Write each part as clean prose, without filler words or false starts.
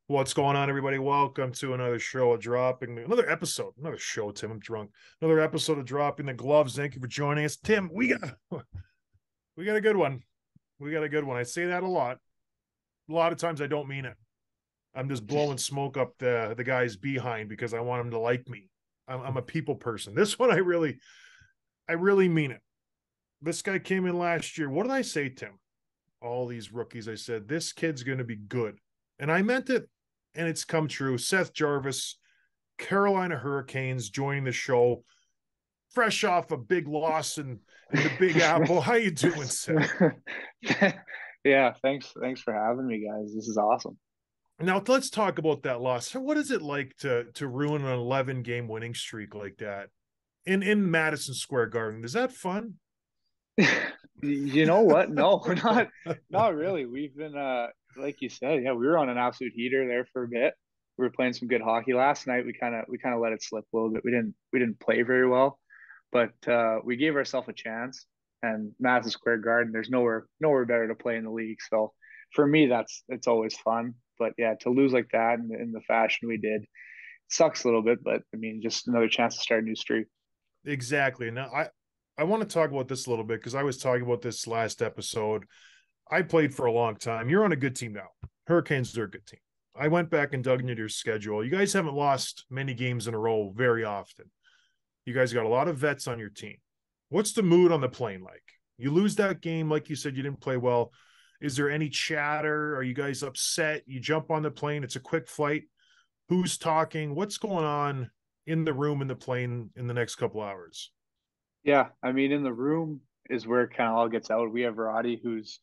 What's going on, everybody? Welcome to another show of Dropping, another episode, another show, Tim. I'm drunk. Another episode of Dropping the Gloves. Thank you for joining us. Tim, we got a good one. We got a good one. I say that a lot. A lot of times I don't mean it. I'm just blowing smoke up the guy's behind because I want him to like me. I'm a people person. This one I really mean it. This guy came in last year. What did I say, Tim? All these rookies, I said, this kid's going to be good. And I meant it, and it's come true. Seth Jarvis, Carolina Hurricanes, joining the show, fresh off a big loss in the Big Apple. How you doing, Seth? Yeah, thanks for having me, guys. This is awesome. Now let's talk about that loss. What is it like to ruin an 11 game winning streak like that in Madison Square Garden? Is that fun? You know what? No, not really. We've been like you said, yeah, we were on an absolute heater there for a bit. We were playing some good hockey last night. We kind of let it slip a little bit. We didn't play very well, but we gave ourselves a chance. And Madison Square Garden, there's nowhere better to play in the league. So for me, it's always fun. But yeah, to lose like that in the fashion we did sucks a little bit. But I mean, just another chance to start a new streak. Exactly. Now I want to talk about this a little bit because I was talking about this last episode. I played for a long time. You're on a good team now. Hurricanes are a good team. I went back and dug into your schedule. You guys haven't lost many games in a row very often. You guys got a lot of vets on your team. What's the mood on the plane like? You lose that game, like you said, you didn't play well. Is there any chatter? Are you guys upset? You jump on the plane, it's a quick flight. Who's talking? What's going on in the room in the plane in the next couple hours? Yeah, I mean, in the room is where it kind of all gets out. We have Roddy, who's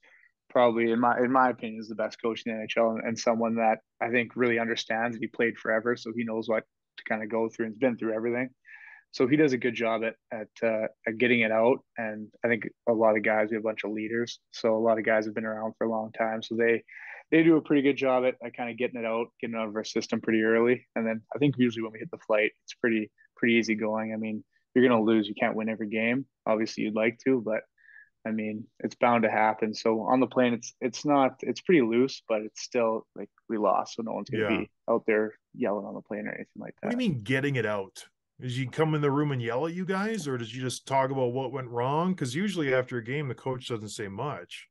probably, in my opinion, is the best coach in the NHL, and someone that I think really understands. He played forever, so he knows what to kind of go through and's been through everything. So he does a good job at getting it out. And I think a lot of guys, we have a bunch of leaders, so a lot of guys have been around for a long time, so they do a pretty good job at kind of getting it out, getting it out of our system pretty early. And then I think usually when we hit the flight, it's pretty easy going. I mean, you're going to lose. You can't win every game. Obviously, you'd like to, but I mean, it's bound to happen. So on the plane, it's pretty loose, but it's still like we lost, so no one's going to Yeah. be out there yelling on the plane or anything like What do you that. mean getting it out? Does he come in the room and yell at you guys, or does you just talk about what went wrong? Because usually after a game, the coach doesn't say much.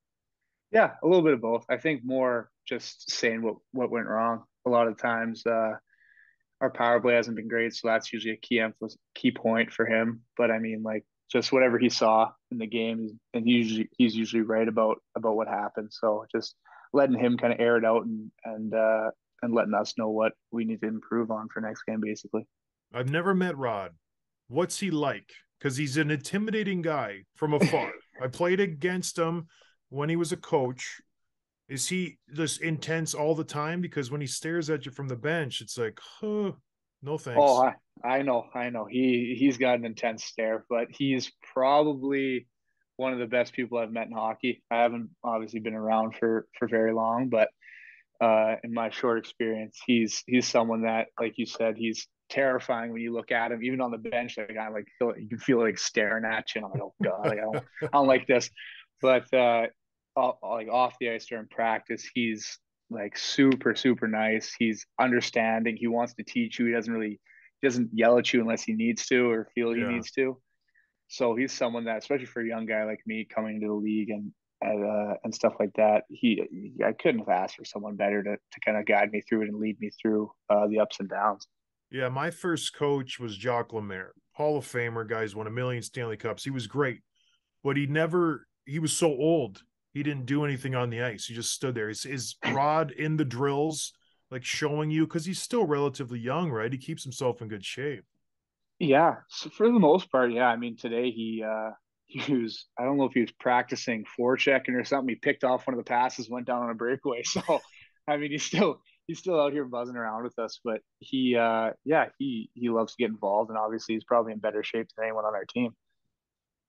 Yeah, a little bit of both. I think more just saying what went wrong. A lot of times, our power play hasn't been great, so that's usually a key point for him. But I mean, like just whatever he saw in the game, and he's usually right about what happened. So just letting him kind of air it out and letting us know what we need to improve on for next game, basically. I've never met Rod. What's he like? Because he's an intimidating guy from afar. I played against him when he was a coach. Is he just intense all the time? Because when he stares at you from the bench, it's like, huh, no Oh, thanks. I know. He's got an intense stare, but he's probably one of the best people I've met in hockey. I haven't obviously been around for very long, but in my short experience, he's someone that, like you said, he's terrifying when you look at him, even on the bench. Like I like you can feel like staring at you, and I'm like, oh god, like I don't like this. But like off the ice during practice, he's like super nice. He's understanding. He wants to teach you. He doesn't yell at you unless he needs to or feel he Yeah. needs to. So he's someone that, especially for a young guy like me coming into the league and stuff like that, I couldn't have asked for someone better to kind of guide me through it and lead me through the ups and downs. Yeah. My first coach was Jacques Lemaire, Hall of Famer, guys, won a million Stanley Cups. He was great, but he was so old. He didn't do anything on the ice. He just stood there. Is Rod in the drills, like showing you? Because he's still relatively young, right? He keeps himself in good shape. Yeah, so for the most part, yeah. I mean, today he was, I don't know if he was practicing forechecking or something. He picked off one of the passes, went down on a breakaway. So, I mean, he's still out here buzzing around with us. But yeah, he loves to get involved, and obviously he's probably in better shape than anyone on our team.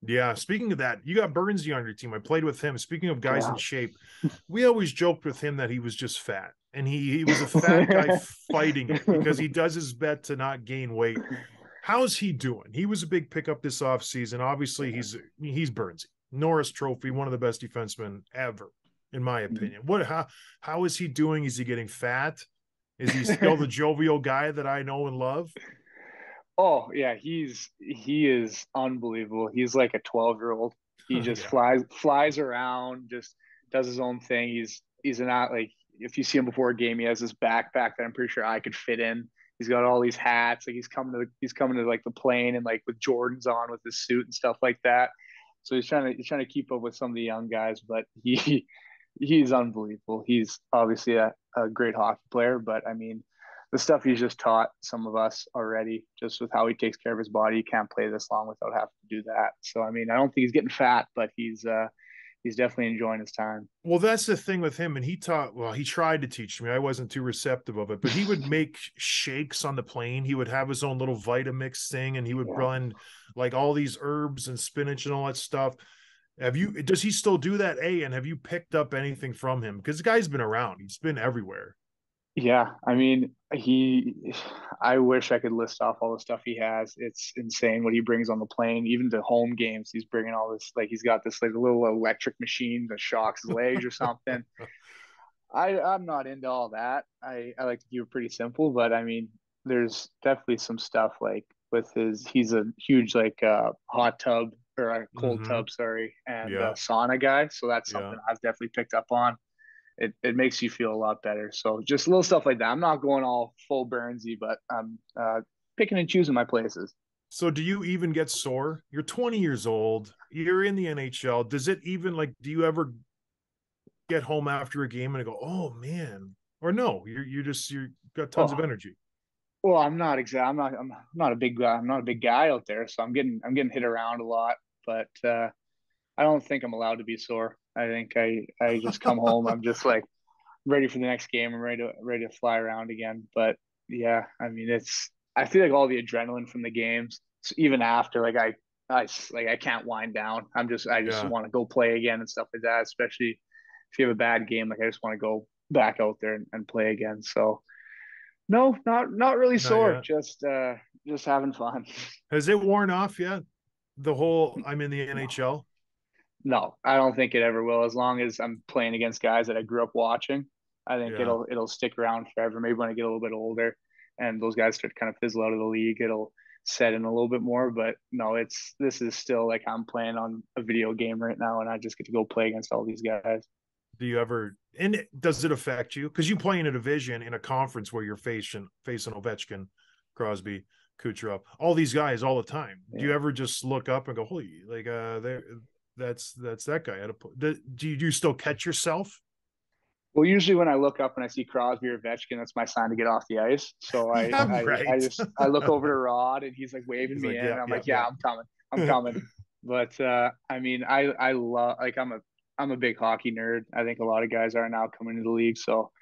Yeah. Speaking of that, you got Burnsy on your team. I played with him. Speaking of guys in Yeah. shape, we always joked with him that he was just fat, and he was a fat guy fighting it because he does his best to not gain weight. How's he doing? He was a big pickup this offseason. Obviously, he's Burnsy. Norris Trophy, one of the best defensemen ever, in my opinion. How is he doing? Is he getting fat? Is he still the jovial guy that I know and love? Oh yeah, he is unbelievable. He's like a 12-year-old. He just Yeah. flies around, just does his own thing. He's not like, if you see him before a game, he has this backpack that I'm pretty sure I could fit in. He's got all these hats. Like he's coming to like the plane and like with Jordans on with his suit and stuff like that. So he's trying to keep up with some of the young guys, but he's unbelievable. He's obviously a great hockey player, but I mean, the stuff he's just taught some of us already, just with how he takes care of his body. He can't play this long without having to do that. So I mean, I don't think he's getting fat, but he's definitely enjoying his time. Well, that's the thing with him. And he tried to teach me. I wasn't too receptive of it, but he would make shakes on the plane. He would have his own little Vitamix thing and he would Yeah. blend like all these herbs and spinach and all that stuff. Does he still do that? And have you picked up anything from him? Because the guy's been around, he's been everywhere. Yeah, I mean, I wish I could list off all the stuff he has. It's insane what he brings on the plane, even to home games. He's bringing all this, like, he's got this like little electric machine that shocks his legs or something. I'm not into all that. I like to keep it pretty simple, but I mean, there's definitely some stuff like with he's a huge like hot tub or a cold Mm-hmm. tub, sorry, and Yeah. sauna guy. So that's Yeah. something I've definitely picked up on. It makes you feel a lot better. So just little stuff like that. I'm not going all full Burnsy, but I'm picking and choosing my places. So do you even get sore? You're 20 years old. You're in the NHL. Does it even like, do you ever get home after a game and go, oh man, or no, you got tons of Oh, energy. well, I'm not a big guy. I'm not a big guy out there, so I'm getting hit around a lot. But I don't think I'm allowed to be sore. I think I just come home. I'm just like ready for the next game. I'm ready to fly around again. But yeah, I mean, I feel like all the adrenaline from the games, so even after, like I can't wind down. I just Yeah. want to go play again and stuff like that. Especially if you have a bad game, like I just want to go back out there and play again. So no, not really Not sore. yet. Just having fun. Has it worn off yet? The whole I'm in the No, NHL. no, I don't think it ever will. As long as I'm playing against guys that I grew up watching, I think Yeah. it'll stick around forever. Maybe when I get a little bit older and those guys start to kind of fizzle out of the league, it'll set in a little bit more. But no, this is still like I'm playing on a video game right now, and I just get to go play against all these guys. Do you ever and does it affect you? Because you play in a division in a conference where you're facing Ovechkin, Crosby, Kucherov, all these guys all the time. Do you Yeah. ever just look up and go, holy, like there that's that guy. Do you still catch yourself? Well, usually when I look up and I see Crosby or Ovechkin, that's my sign to get off the ice. So I Yeah, I I right. just I look over to Rod and he's like waving He's me like, in, yeah, and I'm yeah, like, yeah, yeah. I'm coming. But I mean, I love, like, I'm a big hockey nerd. I think a lot of guys are now coming into the league. So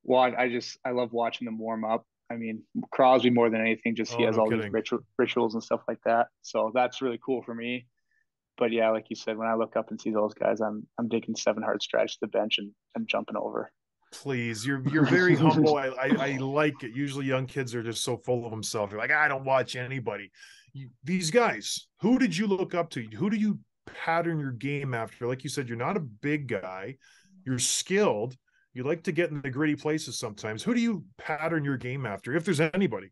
I love watching them warm up. I mean, Crosby more than anything, just he Oh, has no all these kidding. rituals and stuff like that. So that's really cool for me. But yeah, like you said, when I look up and see those guys, I'm taking 7 hard stretch to the bench and jumping over. Please, you're very humble. I like it. Usually, young kids are just so full of themselves. They're like, I don't watch anybody. These guys, who did you look up to? Who do you pattern your game after? Like you said, you're not a big guy. You're skilled. You like to get in the gritty places sometimes. Who do you pattern your game after, if there's anybody?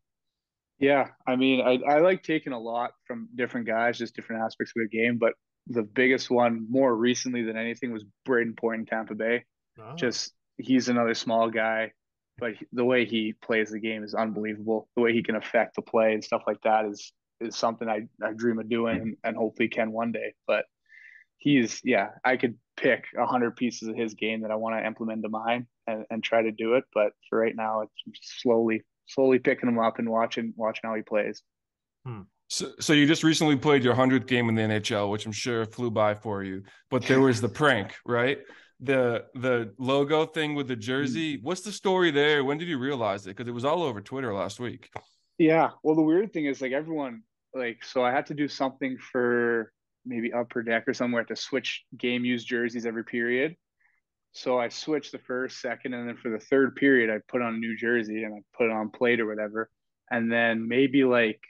Yeah, I mean, I like taking a lot from different guys, just different aspects of the game. But the biggest one, more recently than anything, was Braden Point in Tampa Bay. Ah, Just he's another small guy, but the way he plays the game is unbelievable. The way he can affect the play and stuff like that is something I dream of doing and hopefully can one day. But yeah, I could pick 100 pieces of his game that I want to implement to mine and try to do it. But for right now, it's slowly picking him up and watching how he plays. hmm. So you just recently played your 100th game in the NHL, which I'm sure flew by for you. But there was the prank, right? The logo thing with the jersey. What's the story there? When did you realize it? Because it was all over Twitter last week. Yeah. Well, the weird thing is, like, everyone, like, so I had to do something for maybe Upper Deck or somewhere to switch game used jerseys every period. So I switched the first, second, and then for the third period, I put on a new jersey and I put it on plate or whatever. And then maybe like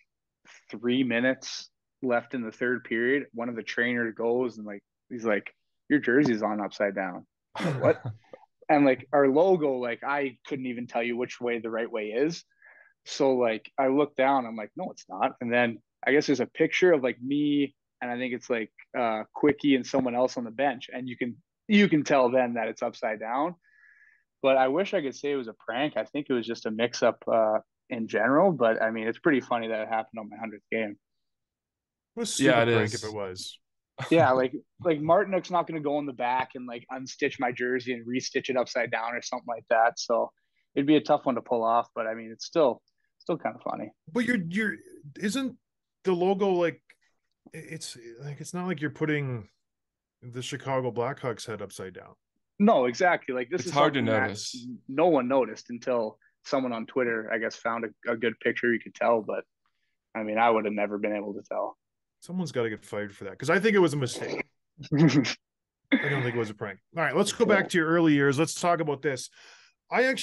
3 minutes left in the third period, one of the trainers goes and like he's like, "Your jersey's on upside down." I'm like, "What?" And like our logo, like I couldn't even tell you which way the right way is. So like I look down, I'm like, no, it's not. And then I guess there's a picture of like me, and I think it's like Quickie and someone else on the bench, and you can tell then that it's upside down. But I wish I could say it was a prank. I think it was just a mix up in general. But I mean, it's pretty funny that it happened on my 100th game. What a Yeah, stupid it prank if it is. was. Yeah, like Martinick's not going to go in the back and like unstitch my jersey and restitch it upside down or something like that. So it'd be a tough one to pull off. But I mean, it's still kind of funny. But you're isn't the logo like it's not like you're putting the Chicago Blackhawks head upside down. No, exactly. Like this It's is hard to something that notice. no one noticed until someone on Twitter, I guess, found a good picture you could tell. But I mean, I would have never been able to tell. Someone's got to get fired for that because I think it was a mistake. I don't think it was a prank. All right, let's go back to your early years. Let's talk about this. I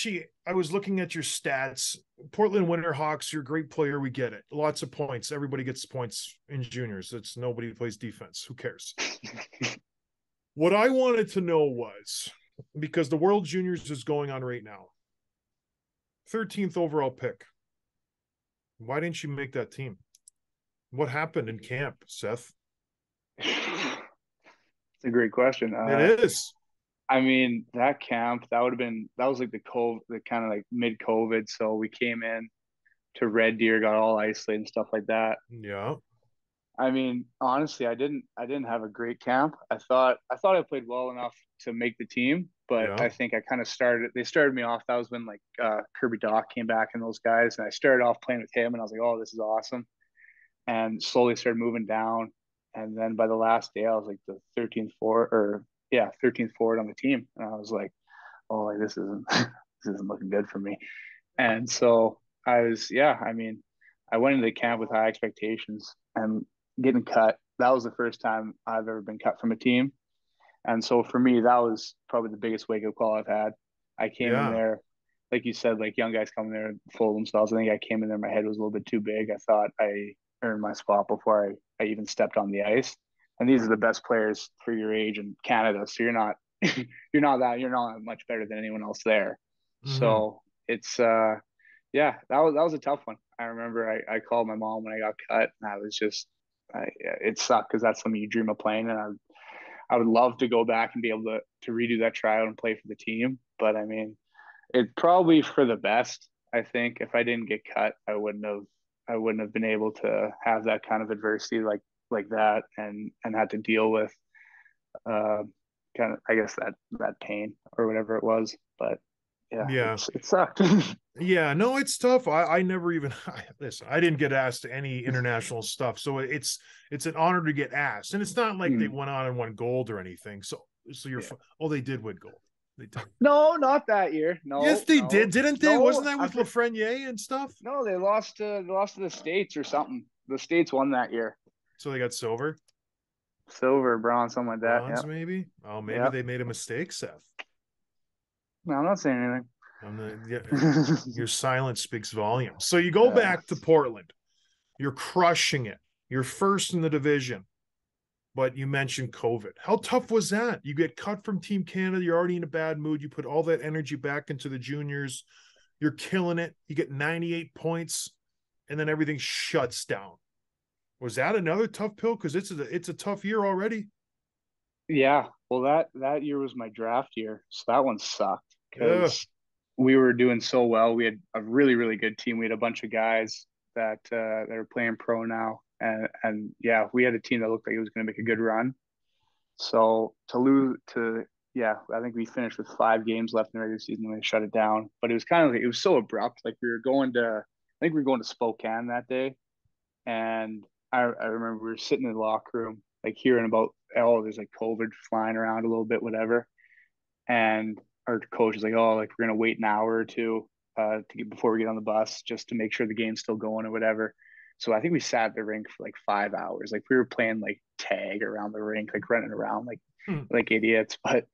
was looking at your stats. Portland Winterhawks, you're a great player. We get it. Lots of points. Everybody gets points in juniors. It's nobody plays defense. Who cares? What I wanted to know was because the World Juniors is going on right now. 13th overall pick. Why didn't you make that team? What happened in camp, Seth? It's a great question. It is. I mean, that camp, that was like the kind of like mid COVID. So we came in to Red Deer, got all isolated and stuff like that. Yeah. I mean, honestly, I didn't have a great camp. I thought I played well enough to make the team, but Yeah. I think I kind of they started me off. That was when like Kirby Doc came back and those guys, and I started off playing with him, and I was like, oh, this is awesome. And slowly started moving down. And then by the last day, I was like the 13th forward on the team, and I was like, oh, like this isn't this isn't looking good for me. And so I mean, I went into the camp with high expectations and getting cut. That was the first time I've ever been cut from a team. And so for me, that was probably the biggest wake up call I've had. I came in Yeah. there, like you said, like young guys coming there full of themselves. I think I came in there, my head was a little bit too big. I thought I earned my spot before I even stepped on the ice. And these are the best players for your age in Canada. So you're not much better than anyone else there. Mm-hmm. So it's yeah, that was a tough one. I remember I called my mom when I got cut, and I was just it sucked because that's something you dream of playing, and I would love to go back and be able to redo that tryout and play for the team. But I mean, it's probably for the best. I think if I didn't get cut, I wouldn't have been able to have that kind of adversity like that and had to deal with uh kind of I guess that pain or whatever it was. But yeah, Yeah. it sucked. Yeah, no, it's tough. I never even listen. I didn't get asked to any international stuff, so it's an honor to get asked, and it's not like they went on and won gold or anything. So you're Yeah. oh, they did win gold. They did. No, not that year. No, Yes, they no, did, didn't they? no. Wasn't that with Lafreniere and stuff? No, they lost to the States or something. The States won that year. So they got silver, Silver, bronze, something like that. bronze, maybe. Oh, maybe Yeah. they made a mistake, Seth. No, I'm not saying anything. Your silence speaks volumes. So you go back to Portland. You're crushing it. You're first in the division. But you mentioned COVID. How tough was that? You get cut from Team Canada. You're already in a bad mood. You put all that energy back into the juniors. You're killing it. You get 98 points, and then everything shuts down. Was that another tough pill? Because it's a tough year already. Yeah. Well, that year was my draft year, so that one sucked because we were doing so well. We had a really, really good team. We had a bunch of guys that are playing pro now, and yeah, we had a team that looked like it was going to make a good run. So to lose to yeah, I think we finished with 5 games left in the regular season when they shut it down. But it was kind of like it was so abrupt. Like I think we were going to Spokane that day, and I remember we were sitting in the locker room, like hearing about there's like COVID flying around a little bit, whatever. And our coach is like, oh, like we're gonna wait an hour or two before we get on the bus just to make sure the game's still going or whatever. So I think we sat at the rink for like 5 hours. Like we were playing like tag around the rink, like running around like idiots. But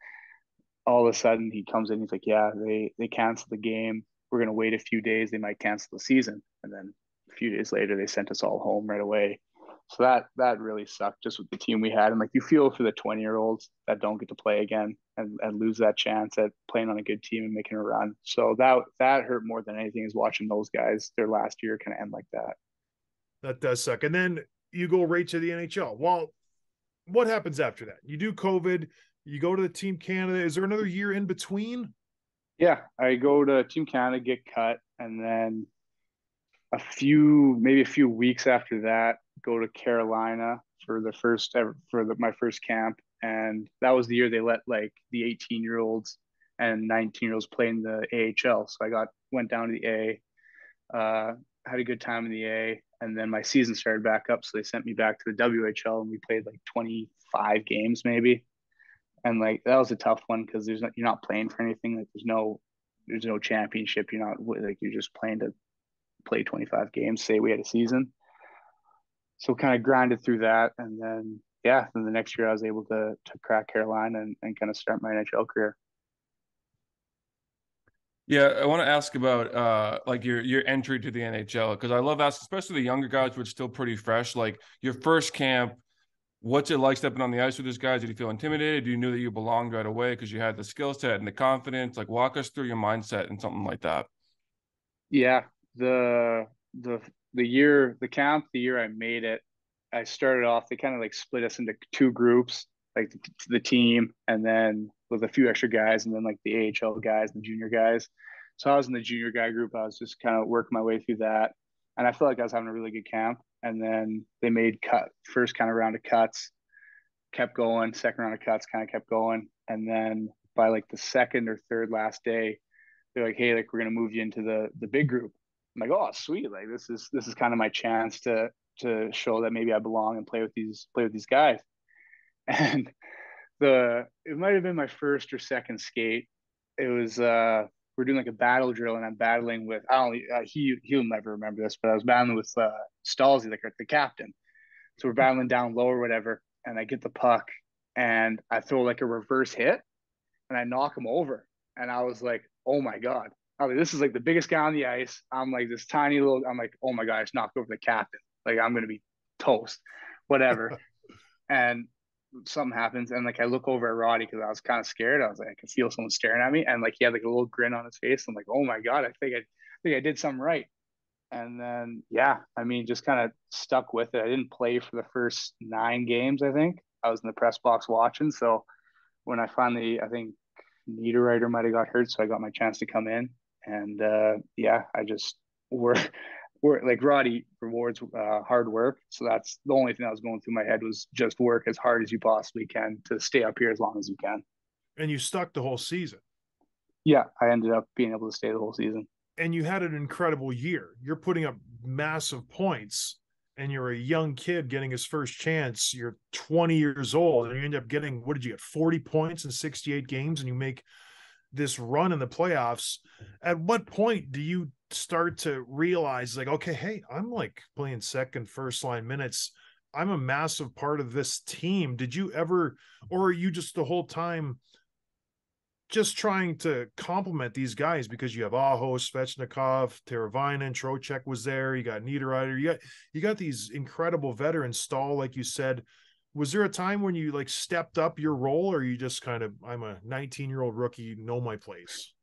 all of a sudden he comes in, he's like, yeah, they canceled the game. We're gonna wait a few days. They might cancel the season. And then a few days later, they sent us all home right away. So that really sucked just with the team we had. And like you feel for the 20-year-olds that don't get to play again and lose that chance at playing on a good team and making a run. So that hurt more than anything, is watching those guys their last year kind of end like that. That does suck. And then you go right to the NHL. Well, what happens after that? You do COVID, you go to the Team Canada. Is there another year in between? Yeah, I go to Team Canada, get cut, and then maybe a few weeks after that, go to Carolina for my first camp, and that was the year they let like the 18-year-olds and 19-year-olds play in the AHL. So I went down to the A, had a good time in the A, and then my season started back up, so they sent me back to the WHL, and we played like 25 games maybe, and like that was a tough one because you're not playing for anything. Like there's no championship. You're not like you're just playing to play 25 games. Say we had a season, so kind of grinded through that, and then then the next year I was able to crack Carolina and kind of start my NHL career. Yeah, I want to ask about like your entry to the NHL, because I love asking, especially the younger guys, which are still pretty fresh. Like your first camp, what's it like stepping on the ice with these guys? Did you feel intimidated? Do you knew that you belonged right away because you had the skill set and the confidence? Like walk us through your mindset and something like that. Yeah, the camp, the year I made it, I started off. They kind of like split us into two groups, like the team, and then with a few extra guys, and then like the AHL guys, the junior guys. So I was in the junior guy group. I was just kind of working my way through that, and I felt like I was having a really good camp. And then they made first kind of round of cuts, kept going. Second round of cuts kind of kept going, and then by like the second or third last day, they're like, "Hey, like we're gonna move you into the big group." I'm like, "Oh, sweet! Like this is kind of my chance to show that maybe I belong and play with these guys." And it might have been my first or second skate. It was we're doing like a battle drill, and I'm battling with I don't he'll never remember this, but I was battling with Stalzy, like the captain. So we're battling down low or whatever, and I get the puck and I throw like a reverse hit and I knock him over. And I was like, oh my God. I was like, this is like the biggest guy on the ice. I'm like this tiny little, I'm like, oh my God, I just knocked over the captain. Like I'm going to be toast, whatever. And something happens. And like I look over at Roddy because I was kind of scared. I was like, I can feel someone staring at me. And like he had like a little grin on his face. I'm like, oh my God, I think I did something right. And then, I mean, just kind of stuck with it. I didn't play for the first 9 games, I think. I was in the press box watching. So when I finally, I think Niederreiter might have got hurt, so I got my chance to come in. And I just we're like Roddy rewards hard work. So that's the only thing that was going through my head was just work as hard as you possibly can to stay up here as long as you can. And you stuck the whole season. Yeah, I ended up being able to stay the whole season. And you had an incredible year. You're putting up massive points, and you're a young kid getting his first chance. You're 20 years old, and you end up getting, what did you get, 40 points in 68 games, and you make this run in the playoffs. At what point do you start to realize, like, okay, hey, I'm like playing second, first line minutes. I'm a massive part of this team. Did you ever, or are you just the whole time just trying to compliment these guys because you have Aho, Svechnikov, Teravainen, Trocheck was there. You got Niederreiter. You got these incredible veterans. Stahl, like you said. Was there a time when you like stepped up your role, or you just kind of, I'm a 19-year-old rookie, know my place?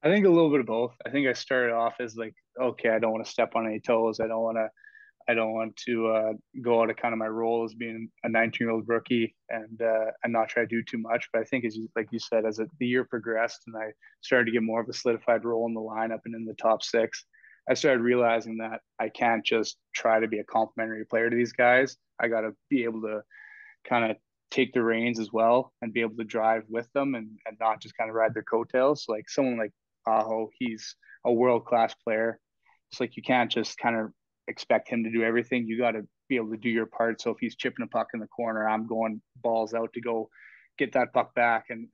I think a little bit of both. I think I started off as like, okay, I don't want to step on any toes. I don't want to go out of kind of my role as being a 19-year-old rookie and not try to do too much. But I think like you said, as the year progressed and I started to get more of a solidified role in the lineup and in the top 6, I started realizing that I can't just try to be a complimentary player to these guys. I got to be able to kind of take the reins as well and be able to drive with them and not just kind of ride their coattails. So like someone like Aho, he's a world-class player. It's like you can't just kind of expect him to do everything. You got to be able to do your part. So if he's chipping a puck in the corner, I'm going balls out to go get that puck back and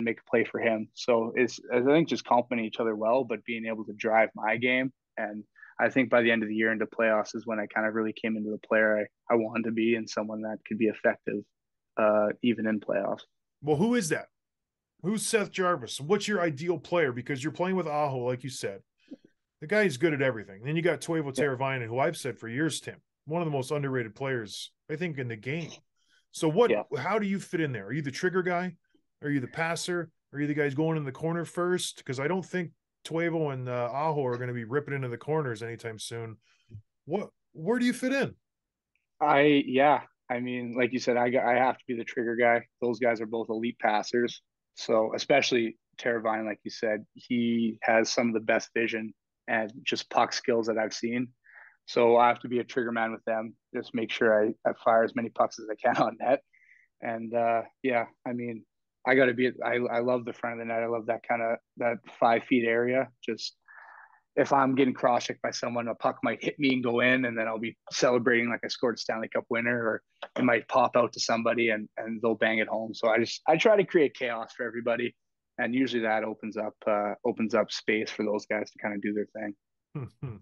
make a play for him. So I think just complement each other well, but being able to drive my game. And I think by the end of the year into playoffs is when I kind of really came into the player I wanted to be and someone that could be effective even in playoffs. Well, who is that? Who's Seth Jarvis? What's your ideal player? Because you're playing with Aho, like you said. The guy is good at everything. Then you got Toivo Teravainen, who I've said for years, Tim. one of the most underrated players, I think, in the game. So how do you fit in there? Are you the trigger guy? Are you the passer? Are you the guys going in the corner first? Because I don't think Tuevo and Aho are going to be ripping into the corners anytime soon. Where do you fit in? I mean, like you said, I have to be the trigger guy. Those guys are both elite passers. So especially Teravainen, like you said, he has some of the best vision and just puck skills that I've seen. So I have to be a trigger man with them. Just make sure I fire as many pucks as I can on net. And I mean, I got to be. I love the front of the net. I love that 5 feet area. Just if I'm getting cross-checked by someone, a puck might hit me and go in, and then I'll be celebrating like I scored a Stanley Cup winner, or it might pop out to somebody and they'll bang it home. So I try to create chaos for everybody, and usually that opens up space for those guys to kind of do their thing.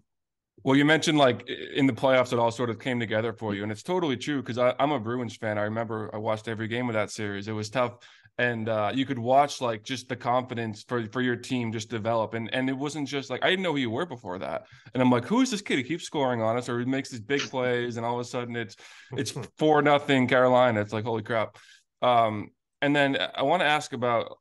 Well, you mentioned like in the playoffs, it all sort of came together for you, and it's totally true because I'm a Bruins fan. I remember I watched every game of that series. It was tough, and you could watch like just the confidence for your team just develop, and it wasn't just like I didn't know who you were before that, and I'm like, who is this kid? He keeps scoring on us, or he makes these big plays, and all of a sudden it's 4-0 Carolina. It's like holy crap. And then I want to ask about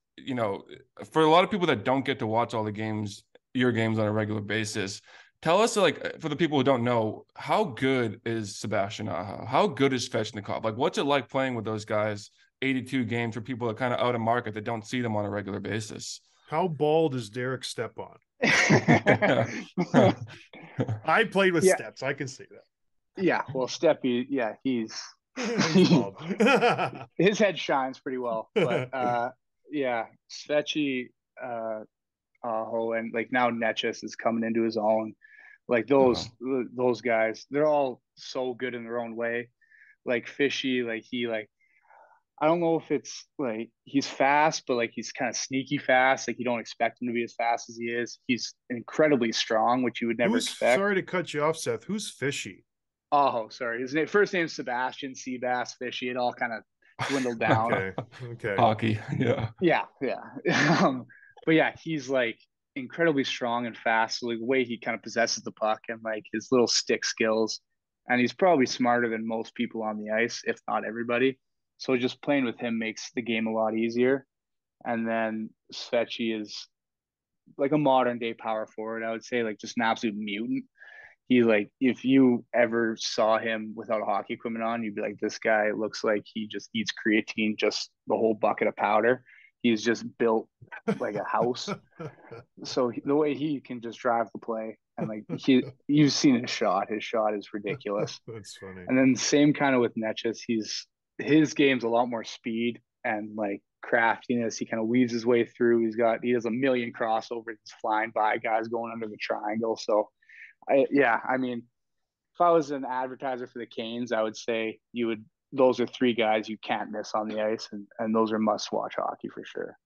for a lot of people that don't get to watch all the games, your games on a regular basis. Tell us, like, for the people who don't know, how good is Sebastian Aho? How good is Svechnikov? Like, what's it like playing with those guys 82 games for people that kind of out of market that don't see them on a regular basis? How bald is Derek Stepan? I played with Steps. I can see that. Yeah, well, Steppy, he's bald. His head shines pretty well. But, Svechy, Aho, and, like, now Netchus is coming into his own. Like those guys, they're all so good in their own way. Like Fishy, I don't know if it's like he's fast, but like he's kind of sneaky fast. Like you don't expect him to be as fast as he is. He's incredibly strong, which you would never expect. Sorry to cut you off, Seth. Who's Fishy? Oh, sorry. His first name is Sebastian, Seabass, Fishy. It all kind of dwindled down. Okay. Hockey, yeah. But yeah, he's like incredibly strong and fast. So like the way he kind of possesses the puck and like his little stick skills, and he's probably smarter than most people on the ice, if not everybody. So just playing with him makes the game a lot easier. And then Svechy is like a modern day power forward, I would say, like just an absolute mutant. He like if you ever saw him without hockey equipment on, you'd be like, this guy looks like he just eats creatine, just the whole bucket of powder. He's just built like a house. So the way he can just drive the play, and like you've seen his shot. His shot is ridiculous. That's funny. And then same kind of with Netchus. His game's a lot more speed and like craftiness. He kind of weaves his way through. He does a million crossovers, flying by guys going under the triangle. So I mean, if I was an advertiser for the Canes, I would say those are 3 guys you can't miss on the ice, and those are must-watch hockey for sure.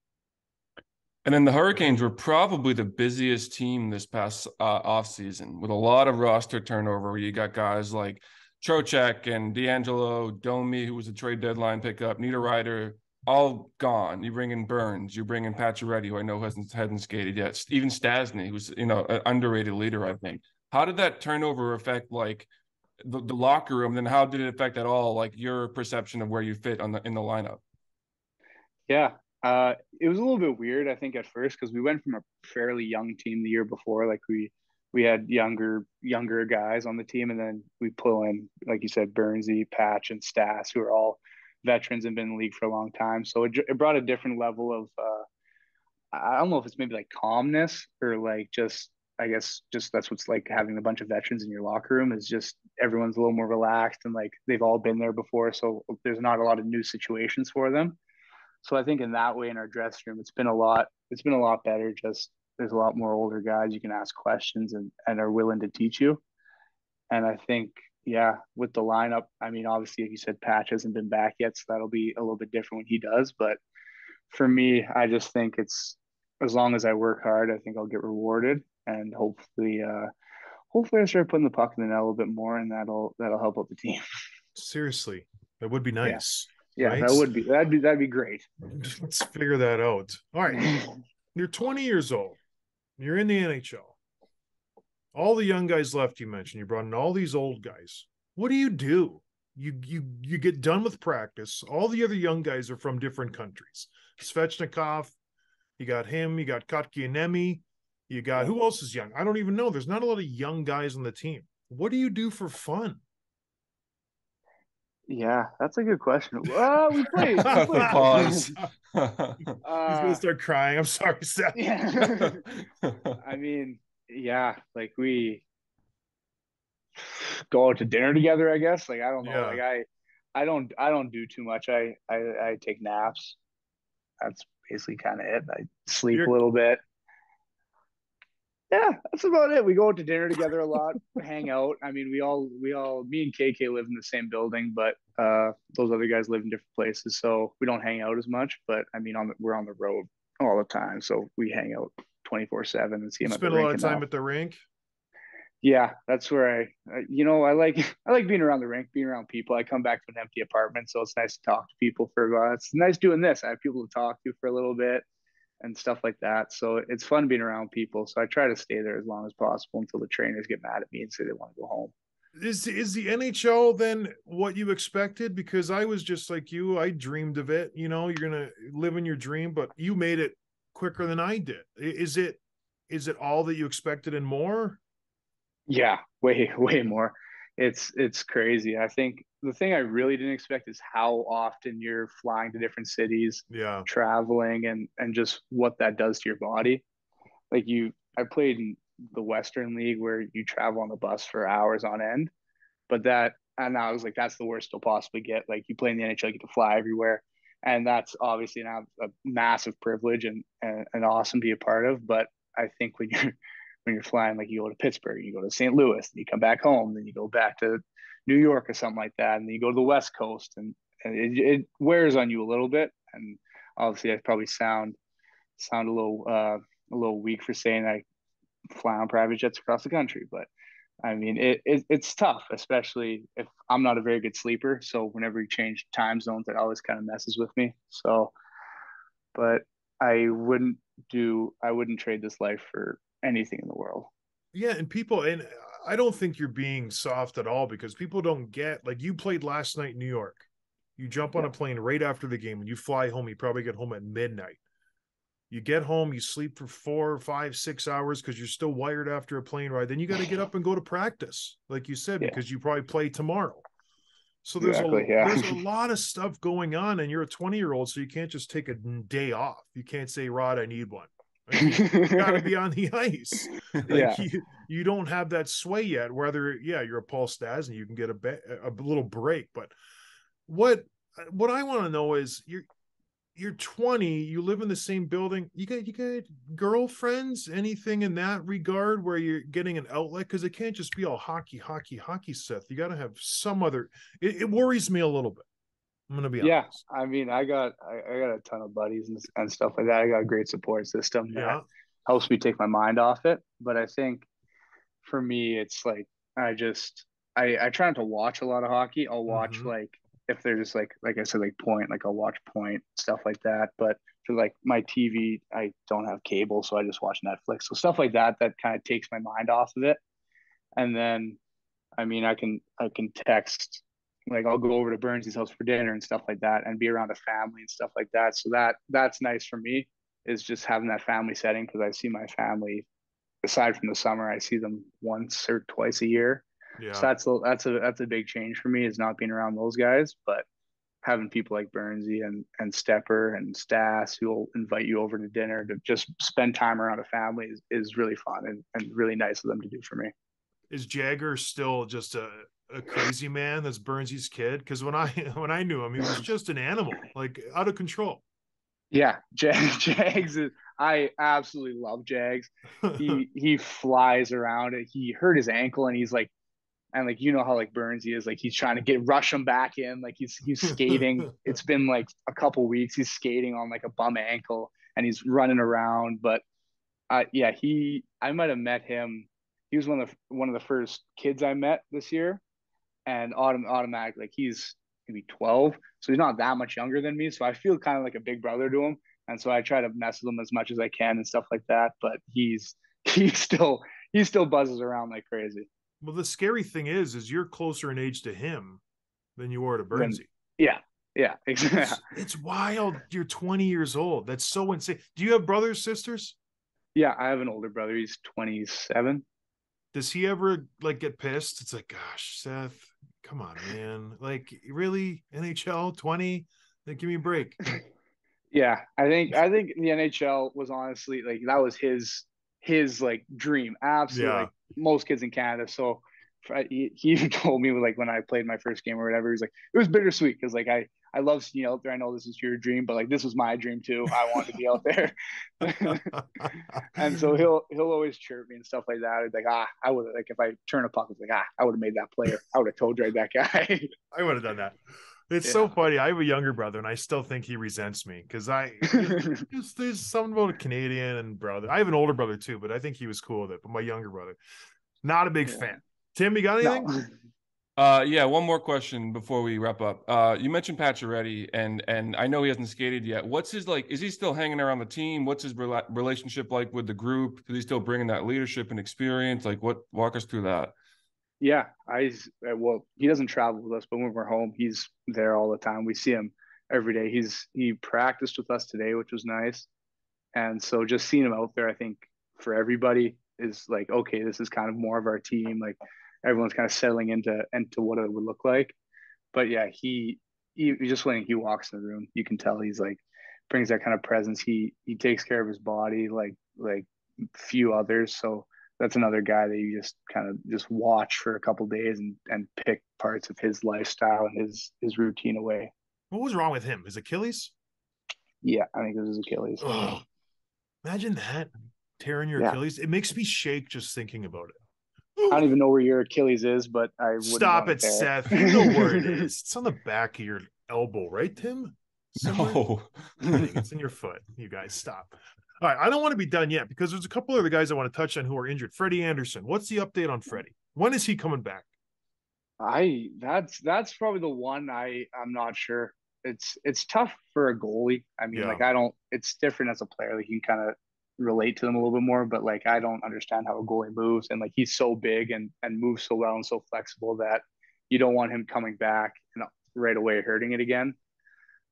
And then the Hurricanes were probably the busiest team this past offseason with a lot of roster turnover. You got guys like Trocheck and D'Angelo, Domi, who was a trade deadline pickup, Niederreiter, all gone. You bring in Burns, you bring in Pacioretty, who I know hasn't skated yet. Even Stasny, who's an underrated leader, I think. How did that turnover affect like the locker room? Then how did it affect at all like your perception of where you fit in the lineup? Yeah, it was a little bit weird, I think, at first because we went from a fairly young team the year before. Like we had younger guys on the team, and then we pull in, like you said, Burnsy, Patch, and Stas, who are all veterans and been in the league for a long time. So it brought a different level of I don't know if it's maybe like calmness or like just I guess just that's what's like having a bunch of veterans in your locker room is just everyone's a little more relaxed and like they've all been there before. So there's not a lot of new situations for them. So I think in that way in our dressing room, it's been a lot better. Just there's a lot more older guys you can ask questions and are willing to teach you. And I think, with the lineup, I mean, obviously, like you said, Patch hasn't been back yet, so that'll be a little bit different when he does. But for me, I just think it's as long as I work hard, I think I'll get rewarded. And hopefully I start putting the puck in the net a little bit more, and that'll help out the team. Seriously, that would be nice. Yeah, right? That'd be great. Let's figure that out. All right, you're 20 years old. You're in the NHL. All the young guys left. You mentioned you brought in all these old guys. what do? You get done with practice. All the other young guys are from different countries. Svechnikov, you got him, you got Kotkaniemi, you got who else is young? I don't even know. There's not a lot of young guys on the team. What do you do for fun? Yeah, that's a good question. We play. Pause. He's gonna start crying. I'm sorry, Seth. Yeah. I mean, yeah, like we go out to dinner together, I guess. Like I don't know. Yeah. Like I don't do too much. I take naps. That's basically kind of it. I sleep a little bit. Yeah, that's about it. We go out to dinner together a lot, hang out. I mean, me and KK live in the same building, but those other guys live in different places, so we don't hang out as much. But I mean, we're on the road all the time, so we hang out 24/7 and see them at the Spend a lot rink of time at the rink. Yeah, that's where I like I like being around the rink, being around people. I come back to an empty apartment, so it's nice to talk to people for a while. It's nice doing this. I have people to talk to for a little bit and stuff like that. So it's fun being around people. So I try to stay there as long as possible until the trainers get mad at me and say they want to go home. Is the NHL then what you expected? Because I was just like you. I dreamed of it. You know, you're gonna live in your dream, but you made it quicker than I did. Is it all that you expected and more? Yeah, way more. It's crazy. I think the thing I really didn't expect is how often you're flying to different cities, Yeah. traveling, and just what that does to your body. Like I played in the Western League where you travel on the bus for hours on end, but and I was like, that's the worst you'll possibly get. Like you play in the NHL, you get to fly everywhere, and that's obviously now a massive privilege and awesome to be a part of. But I think when you're flying, like you go to Pittsburgh, you go to St. Louis, and you come back home, then you go back to New York or something like that, and then you go to the West Coast, and it wears on you a little bit. And obviously, I probably sound a little weak for saying I fly on private jets across the country, but I mean it's tough, especially if I'm not a very good sleeper. So whenever you change time zones, it always kind of messes with me. So, but I wouldn't trade this life for anything in the world. Yeah, and I don't think you're being soft at all because people don't get like you played last night in New York. You jump on a plane right after the game and you fly home. You probably get home at midnight. You get home, you sleep for 4, 5, 6 hours because you're still wired after a plane ride. Then you got to get up and go to practice, like you said, because you probably play tomorrow. So there's a lot of stuff going on, and you're a 20-year-old, so you can't just take a day off. You can't say, Rod, I need one. You got to be on the ice. Like you don't have that sway yet. Whether you're a Paul Stastny, you can get a little break. But what I want to know is you're 20, you live in the same building. You got girlfriends, anything in that regard where you're getting an outlet? Because it can't just be all hockey, Seth. You got to have some other. It worries me a little bit. I'm gonna be honest. I mean, I got a ton of buddies and stuff like that. I got a great support system that helps me take my mind off it. But I think for me, it's like I try not to watch a lot of hockey. I'll watch like if they're just like I said, like point, like I'll watch point, stuff like that. But for like my TV, I don't have cable, so I just watch Netflix. So stuff like that kind of takes my mind off of it. And then I mean I can text, like I'll go over to Burnsy's house for dinner and stuff like that and be around a family and stuff like that. So that's nice for me, is just having that family setting, because I see my family aside from the summer, I see them once or twice a year. Yeah. So that's a big change for me, is not being around those guys, but having people like Burnsy and Stepper and Stas who will invite you over to dinner to just spend time around a family is really fun and really nice of them to do for me. Is Jagger still just a crazy man that's Burnsy's kid? Because when I knew him, he was just an animal, like out of control. Yeah, Jags is. I absolutely love Jags. He flies around. He hurt his ankle, and he's like, and like you know how like Burnsy is, like he's trying to rush him back in, like he's skating. It's been like a couple weeks. He's skating on like a bum ankle, and he's running around. But I might have met him. He was one of the first kids I met this year, and automatically like he's maybe 12, so he's not that much younger than me. So I feel kind of like a big brother to him, and so I try to mess with him as much as I can and stuff like that. But he still buzzes around like crazy. Well, the scary thing is you're closer in age to him than you are to Then Burnsy. yeah, exactly. It's wild. You're 20 years old. That's so insane. Do you have brothers, sisters? Yeah, I have an older brother. He's 27. Does he ever like get pissed? It's like, gosh, Seth, come on, man. Like, really? NHL 20? Like, give me a break. Yeah, I think the NHL was honestly like that was his like dream. Absolutely, Yeah. like most kids in Canada. So he even told me like when I played my first game or whatever, he's like it was bittersweet because like I love seeing you out there. I know this is your dream, but like this was my dream too. I wanted to be out there. And so he'll always chirp me and stuff like that. It's like I would like if I turn a puck, it's like I would have made that player. I would have toe dragged that guy. I would have done that. It's Yeah. so funny. I have a younger brother, and I still think he resents me because there's something about a Canadian and brother. I have an older brother too, but I think he was cool with it. But my younger brother, not a big fan. Tim, you got anything? No. Yeah, one more question before we wrap up. You mentioned Pacioretty, and I know he hasn't skated yet. What's his like? Is he still hanging around the team? What's his relationship like with the group? Is he still bringing that leadership and experience? Like, what? Walk us through that. Yeah, well, he doesn't travel with us, but when we're home, he's there all the time. We see him every day. He practiced with us today, which was nice. And so just seeing him out there, I think for everybody is like, okay, this is kind of more of our team. Like everyone's kind of settling into what it would look like. But yeah, he just when he walks in the room, you can tell he's like brings that kind of presence. He takes care of his body like few others. So that's another guy that you just kind of just watch for a couple days and pick parts of his lifestyle and his routine away. What was wrong with him? His Achilles? Yeah, I think it was his Achilles. Oh, imagine that tearing your Yeah. Achilles. It makes me shake just thinking about it. I don't even know where your Achilles is, but I wouldn't Stop want it, there. Seth. You know where it is. It's on the back of your elbow, right, Tim? Somewhere? No. Kidding. It's in your foot. You guys stop. All right, I don't want to be done yet because there's a couple other guys I want to touch on who are injured. Freddie Anderson. What's the update on Freddie? When is he coming back? That's probably the one I'm not sure. It's tough for a goalie. I mean, Yeah. like I don't. It's different as a player. Like you can kind of relate to them a little bit more, but like I don't understand how a goalie moves, and like he's so big and moves so well and so flexible that you don't want him coming back and right away hurting it again.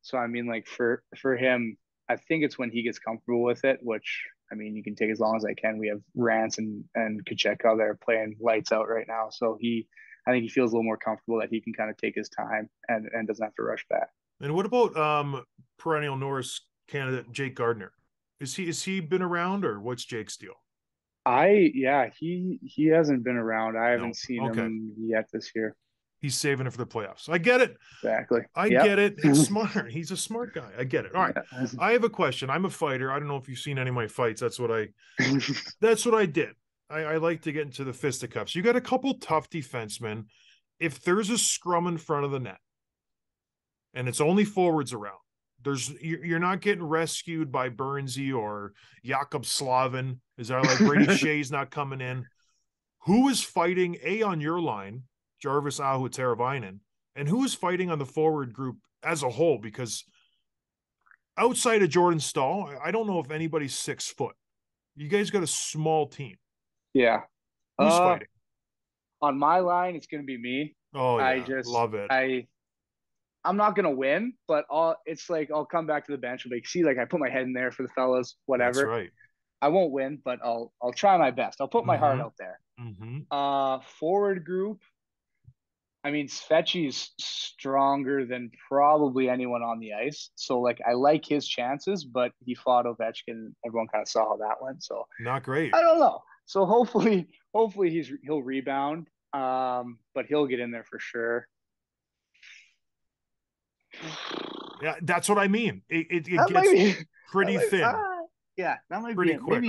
So I mean, like for him, I think it's when he gets comfortable with it, which I mean, you can take as long as I can. We have Rance and Kacheko there playing lights out right now, so I think he feels a little more comfortable that he can kind of take his time and doesn't have to rush back. And what about perennial Norris candidate Jake Gardner? Is he been around or what's Jake's deal? He hasn't been around. I haven't No. seen Okay. him yet this year. He's saving it for the playoffs. I get it. Exactly. I Yep. get it. It's smart. He's a smart guy. I get it. All right. Yeah. I have a question. I'm a fighter. I don't know if you've seen any of my fights. That's what I did. I like to get into the fisticuffs. You got a couple tough defensemen. If there's a scrum in front of the net and it's only forwards around, you're not getting rescued by Burnsy or Jakob Slavin. Is that like Brady Shea's not coming in? Who is fighting on your line, Jarvis, Aho, Teravainen, and who is fighting on the forward group as a whole? Because outside of Jordan Stahl, I don't know if anybody's 6 foot. You guys got a small team. Yeah. Who's fighting? On my line, it's going to be me. Oh, yeah. Love it. I'm not going to win, but it's like I'll come back to the bench and be like, see, like I put my head in there for the fellas, whatever. That's right. I won't win, but I'll try my best. I'll put my heart out there. Mm-hmm. Forward group. I mean, Svechky's stronger than probably anyone on the ice. So, like, I like his chances, but he fought Ovechkin. Everyone kind of saw how that went. So, not great. I don't know. So, hopefully he'll rebound, but he'll get in there for sure. Yeah, that's what I mean. It gets pretty thin. Yeah, that might pretty be quick.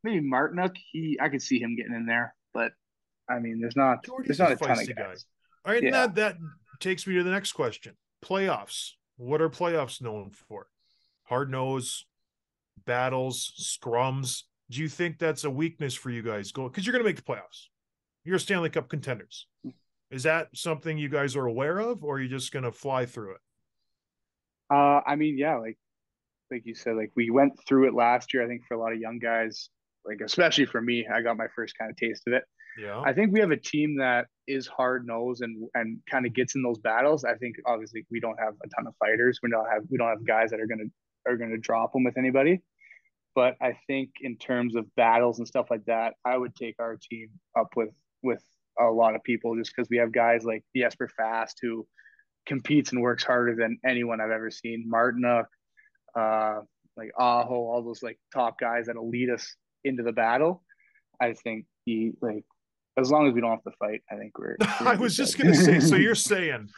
Maybe Martinuk. I could see him getting in there, but I mean, there's not a ton of guys. Guy. All right, yeah. and that takes me to the next question. Playoffs. What are playoffs known for? Hard nose, battles, scrums. Do you think that's a weakness for you guys? Because you're going to make the playoffs. You're Stanley Cup contenders. Is that something you guys are aware of, or are you just going to fly through it? I mean, yeah, like you said, like we went through it last year. I think for a lot of young guys, like especially for me, I got my first kind of taste of it. Yeah. I think we have a team that is hard nosed and kind of gets in those battles. I think obviously we don't have a ton of fighters. We don't have guys that are gonna drop them with anybody. But I think in terms of battles and stuff like that, I would take our team up with a lot of people just because we have guys like Jesper Fast who competes and works harder than anyone I've ever seen. Martina, like Aho, all those like top guys that'll lead us into the battle. I think he like as long as we don't have to fight, I think we're I was just gonna say. So you're saying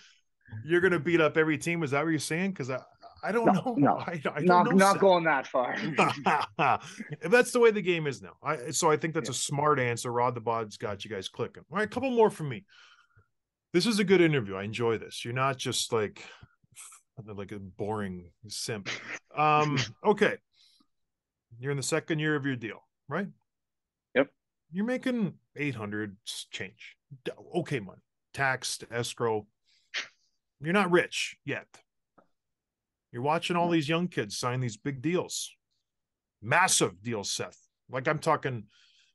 you're gonna beat up every team? Is that what you're saying? Because I don't know. No, I don't not know. not going that far. That's the way the game is now. So I think that's Yeah. a smart answer. Rod the Bod's got you guys clicking. All right, a couple more from me. This is a good interview. I enjoy this. You're not just like a boring simp. Okay. You're in the second year of your deal, right? Yep. You're making 800 change. Okay, money. Taxed, escrow. You're not rich yet. You're watching all these young kids sign these big deals. Massive deals, Seth. Like I'm talking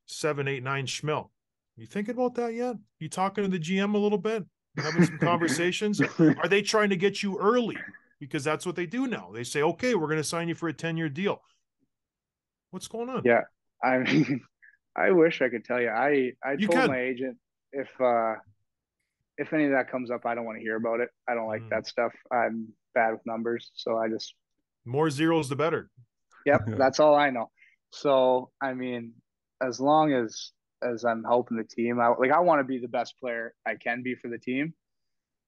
7, 8, 9 schmil. You thinking about that yet? You talking to the GM a little bit? Having some conversations? Are they trying to get you early? Because that's what they do now. They say, okay, we're going to sign you for a 10-year deal. What's going on? Yeah. I mean, I wish I could tell you. I told my agent if any of that comes up, I don't want to hear about it. I don't like that stuff. I'm bad with numbers, so I just more zeros the better. Yep, that's all I know. So I mean, as long as I'm helping the team, I want to be the best player I can be for the team.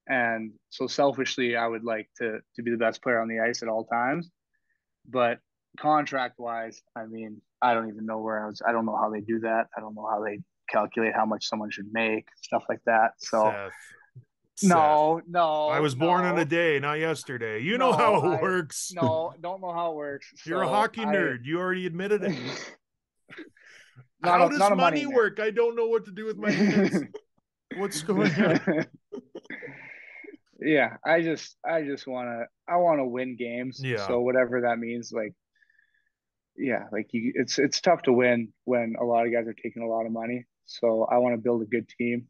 And so selfishly, I would like to be the best player on the ice at all times. But contract wise, I mean, I don't even know I don't know how they do that. I don't know how they calculate how much someone should make, stuff like that. So no, I was born on a day, not yesterday. You know how it works. No, don't know how it works. You're a hockey nerd. You already admitted it. How does money work? I don't know what to do with my hands. What's going on? Yeah, I just want to win games. Yeah. So whatever that means, it's tough to win when a lot of guys are taking a lot of money. So I want to build a team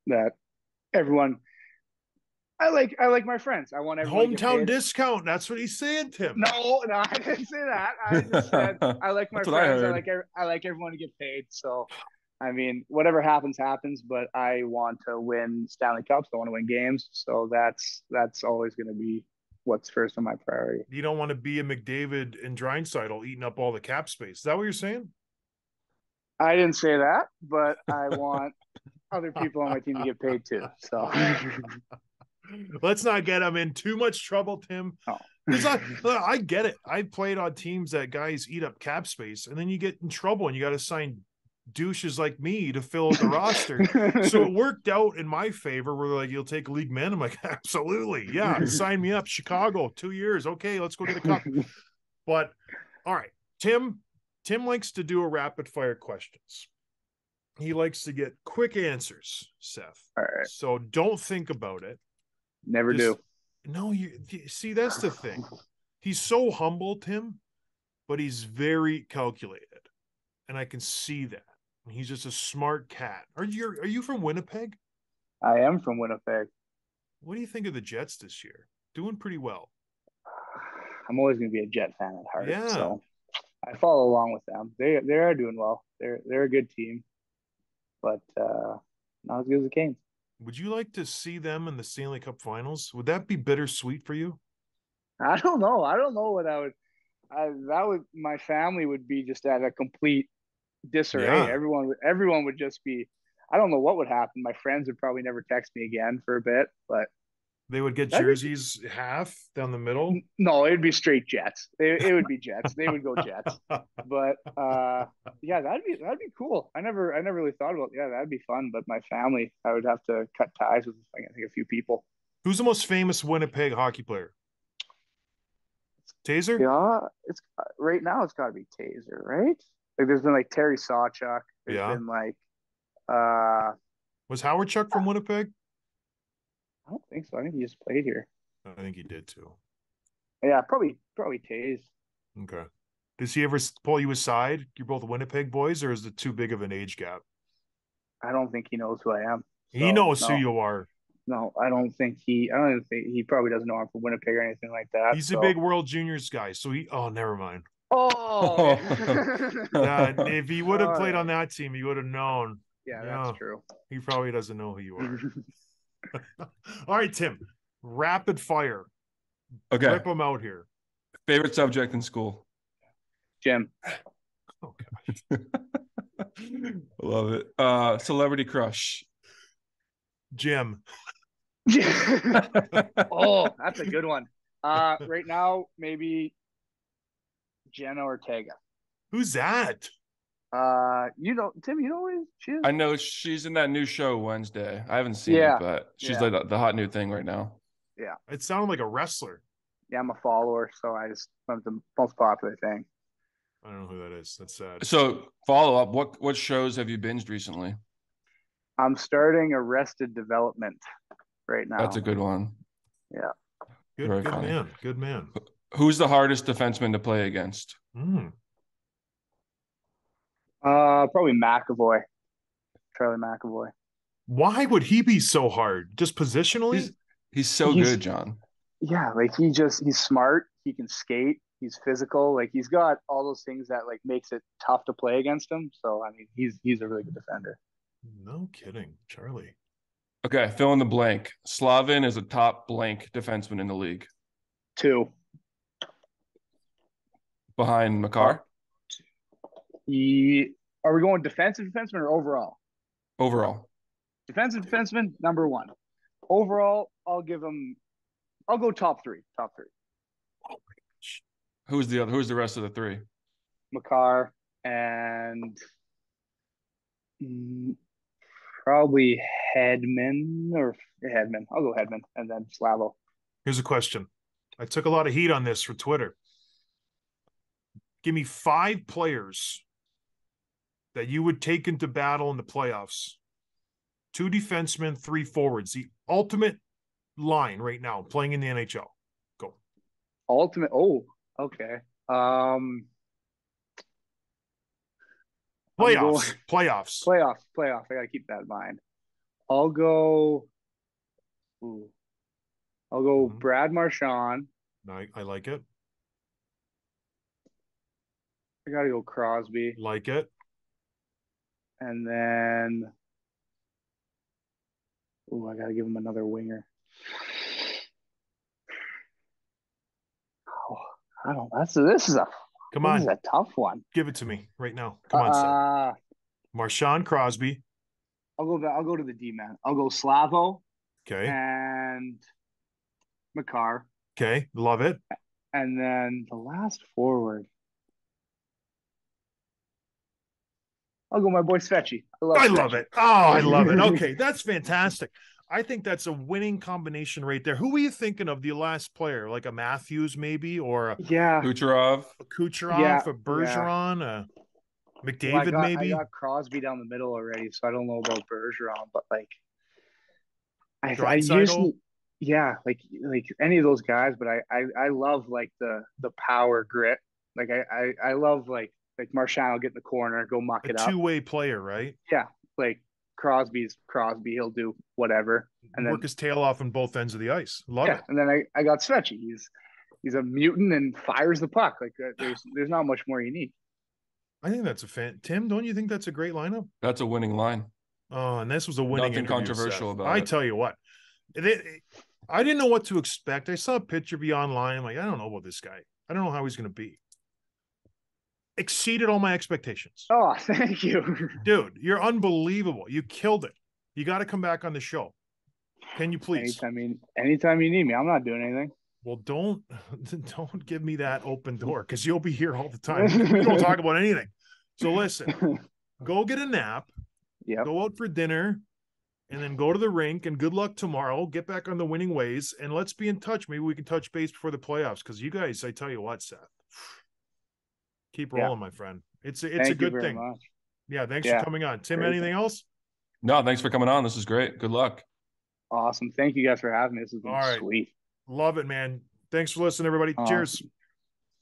that everyone. I like my friends. I want everyone hometown discount. That's what he's saying, Tim. No, I didn't say that. I just said I like my friends. I like everyone to get paid. So, I mean, whatever happens, but I want to win Stanley Cups. I want to win games. So that's always going to be what's first on my priority. You don't want to be a McDavid and Draisaitl eating up all the cap space. Is that what you're saying? I didn't say that, but I want other people on my team to get paid too. So. Let's not get him in too much trouble, Tim. Oh. I get it. I played on teams that guys eat up cap space, and then you get in trouble, and you got to sign douches like me to fill out the roster. So it worked out in my favor. Where they're like, "You'll take league men." I'm like, "Absolutely, yeah, sign me up." Chicago, 2 years. Okay, let's go get a cup. But all right, Tim likes to do a rapid fire questions. He likes to get quick answers, Seth. All right. So don't think about it. Never do. No, you see, that's the thing. He's so humble, Tim, but he's very calculated, and I can see that. He's just a smart cat. Are you from Winnipeg? I am from Winnipeg. What do you think of the Jets this year? Doing pretty well. I'm always going to be a Jet fan at heart. Yeah. So I follow along with them. They are doing well. They're a good team, but not as good as the Canes. Would you like to see them in the Stanley Cup Finals? Would that be bittersweet for you? I don't know. I don't know what my family would be just at a complete disarray. Yeah. Everyone would just be. I don't know what would happen. My friends would probably never text me again for a bit, but they would get jerseys half down the middle. No, it'd be straight Jets. It would be Jets. They would go Jets. But yeah, that'd be cool. I never really thought about. Yeah, that'd be fun. But my family, I would have to cut ties with. I think a few people. Who's the most famous Winnipeg hockey player? Taser? Yeah, it's right now. It's got to be Taser, right? Like there's been like Terry Sawchuk. There's been like. Was Howard Chuck from Winnipeg? I don't think so. I think he just played here. I think he did too. Yeah, probably Taze. Okay. Does he ever pull you aside? You're both Winnipeg boys, or is it too big of an age gap? I don't think he knows who I am. He So, knows who no, you are. no, I don't think he probably doesn't know I'm from Winnipeg or anything like that. He's a big World Juniors guy, so never mind. Oh, If he would have played right. on that team, he would have known. Yeah, that's true. He probably doesn't know who you are. All right, Tim. Rapid fire. Okay. Rip them out here. Favorite subject in school? Jim. Oh gosh. Love it. Celebrity crush. Jim. Oh, that's a good one. Right now, maybe Jenna Ortega. Who's that? Tim, you know who she is? I know she's in that new show Wednesday. I haven't seen it, but she's like the hot new thing right now. Yeah. It sounded like a wrestler. Yeah, I'm a follower, so I just went the most popular thing. I don't know who that is. That's sad. So follow up, what shows have you binged recently? I'm starting Arrested Development right now. That's a good one. Yeah. Good man. Good man. Who's the hardest defenseman to play against? Probably McAvoy. Charlie McAvoy. Why would he be so hard? Just positionally? He's so good, John. Yeah, like he's smart. He can skate. He's physical. Like he's got all those things that like makes it tough to play against him. So I mean, he's a really good defender. No kidding, Charlie. Okay, fill in the blank. Slavin is a top blank defenseman in the league. 2. Behind Makar? Are we going defensive defenseman or overall? Overall. Defensive defenseman, number 1. Overall, I'll go top 3. Top 3. Oh my gosh. Who's the rest of the 3? Makar and probably Hedman. I'll go Hedman and then Slavo. Here's a question. I took a lot of heat on this for Twitter. Give me 5 players that you would take into battle in the playoffs. 2 defensemen, 3 forwards. The ultimate line right now playing in the NHL. Go. Ultimate. Oh, okay. Playoffs. I got to keep that in mind. I'll go Brad Marchand. I like it. I got to go Crosby. Like it. And then, I got to give him another winger. Oh, I don't. This is a tough one. Give it to me right now. Come on, Seth. Marchand, Crosby. I'll go to the D man. I'll go Slavo. Okay. And Makar. Okay, love it. And then the last forward. I'll go my boy Svechy. I love it. Oh, I love it. Okay, that's fantastic. I think that's a winning combination right there. Who were you thinking of the last player? Like a Matthews maybe, or Kucherov, a Bergeron, a McDavid maybe? I got Crosby down the middle already, so I don't know about Bergeron, but like I usually like any of those guys, but I love like the power grit. Like I love like Marchand will get in the corner, go muck it up. A two-way player, right? Yeah, like Crosby's Crosby. He'll do whatever and work his tail off on both ends of the ice. Love it. And then I got Svechy. He's a mutant and fires the puck. Like there's not much more you need. I think that's Tim, don't you think that's a great lineup? That's a winning line. Oh, and this was a winning Nothing controversial about it. I tell you what, I didn't know what to expect. I saw a picture be online. I'm like, I don't know about this guy. I don't know how he's going to be. Exceeded all my expectations. Oh, thank you. Dude, you're unbelievable. You killed it. You got to come back on the show. Can you please? Anytime you need me. I'm not doing anything. Well, don't give me that open door because you'll be here all the time. We don't talk about anything. So listen, go get a nap, go out for dinner, and then go to the rink, and good luck tomorrow. Get back on the winning ways, and let's be in touch. Maybe we can touch base before the playoffs because you guys, I tell you what, Seth, keep rolling, my friend. It's a good thing. Much. Yeah, thanks for coming on. Tim, anything else? No, thanks for coming on. This is great. Good luck. Awesome. Thank you guys for having me. This has been sweet. Love it, man. Thanks for listening, everybody. Cheers.